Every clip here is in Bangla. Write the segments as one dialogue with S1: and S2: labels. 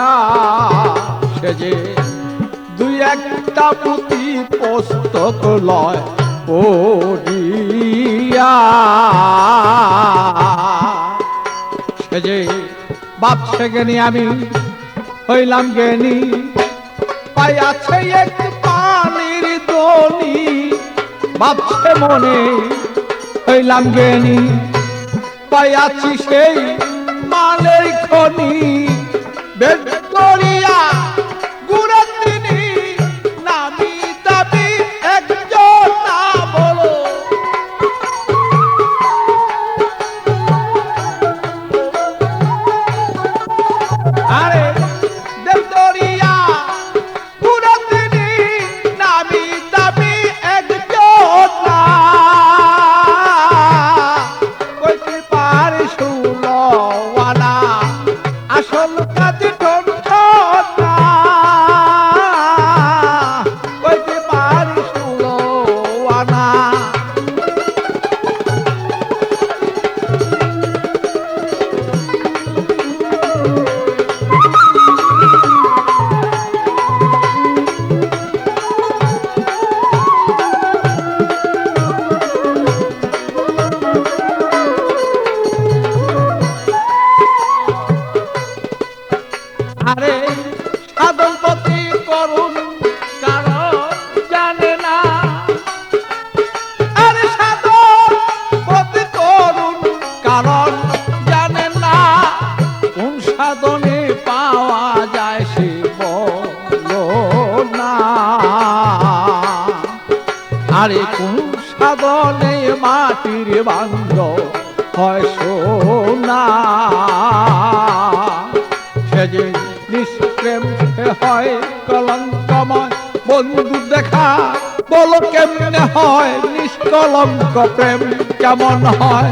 S1: না, সে যে দুই একটা পুঁথি পুস্তক লয় পড়িয়া, সে যে ভাবছে জ্ঞানী আমি হইলাম জ্ঞানী, পাইয়াছে এক পানির দনি, ভাবছে মনে হইলাম জ্ঞানী, পাইয়াছি সেই মালের খনি, বেদ করিয়া গুণের তিনি নামি দাবি একজন না বলো। আরে বেদ করিয়া গুণের তিনি নামি দাবি একজন না, কইতে পারে সুলওয়ানা আসল কাজে ঠন না, কইতে পারে সুলওয়ানা। আরে সাধন পথে করুন কারণ জানে না, আরে সাধন পথে করুন কারণ জানে না, কোন সাধনে পাওয়া যায় সে বলো না, আরে কোন সাধনে মাটির বান্ধ হয় সোনা, সে যে নিষ্প্রেম হয় কলঙ্কময়, বন্ধু দেখা বলো কেমনে হয়, নিষ্কলঙ্ক প্রেম কেমন হয়,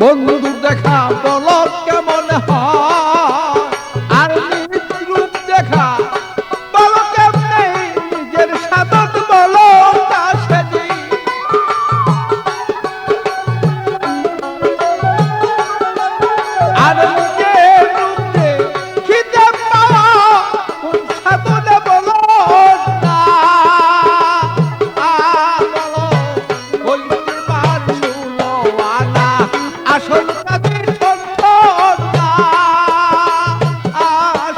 S1: বন্ধু দেখা বলো কেমন হয়, আর নিজ রূপ দেখা বলো কেমনে, নিজের সাধন বলো তা সেজি, আর নিজের রূপে খিদে পাওয়া কোন সাধনে বলো না, বলো বলতে পারছো সুলওয়ানা আসল কাজে ঠন না,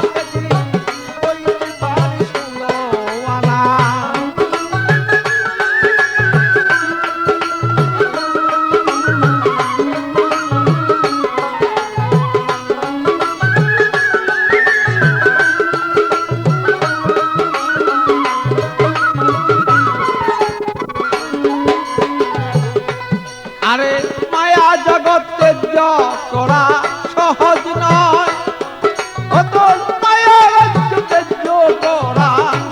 S1: সেদিন বলতে পারি সুলওয়ানা। আরে মায়া জগতে করা সহজ নয়, অত মায়া জগতে করা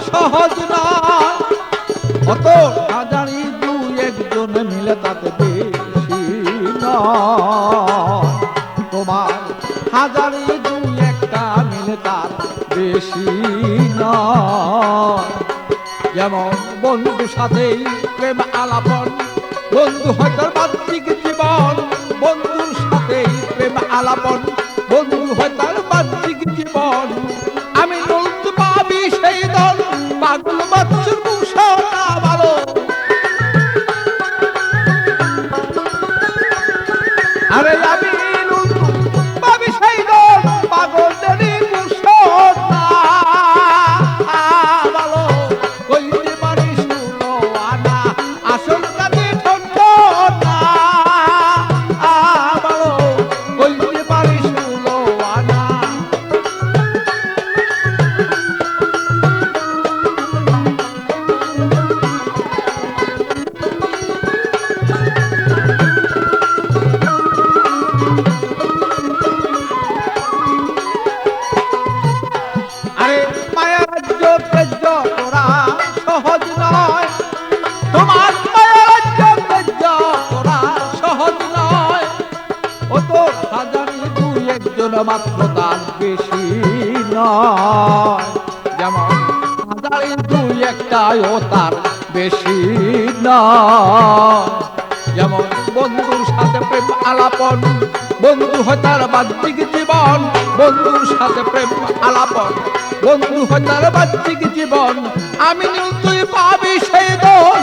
S1: সহজ নয়, অত হাজারি দুই একজন মিলে তাতে বেশি নয়, তোমার হাজারি দুই একটা মিলে তার বেশি নয়, যেমন বন্ধুর সাথেই প্রেম আলাপন, বন্ধু হয়তো বাহ্যিক জীবন, বন্ধুর সাথেই প্রেম আলাপন, বন্ধু হয়তো বাহ্যিক জীবন, আমি নলতে পাবি সেই দল পাগল বাচ্চুর মুসনা ভালো, আরে আমি নলতে পাবি সেই দল পাগলেরই মুসনা ভালো, কইতে পারি সুলওয়ানা আসল কাজে ঠন না, ভালো কইতে পারি সুলওয়ানা। আরে মায়া রাজ্য তেজ্য করা সহজ নয়, তোমার মায়া রাজ্য তেজ্য করা সহজ নয়, ও তো হাজারি দুই একজন মাত্র তার বেশি নয়, যেমন হাজারি দুই একটাই ও তার বেশি নয়, যেমন বন্ধুর সাথে প্রেম আলাপন, বন্ধু হয় তার বাহ্যিক জীবন, বন্ধুর সাথে প্রেম আলাপন, বন্ধু হয় তার বাহ্যিক জীবন, আমি নীল তুই পাবি সেই দোল।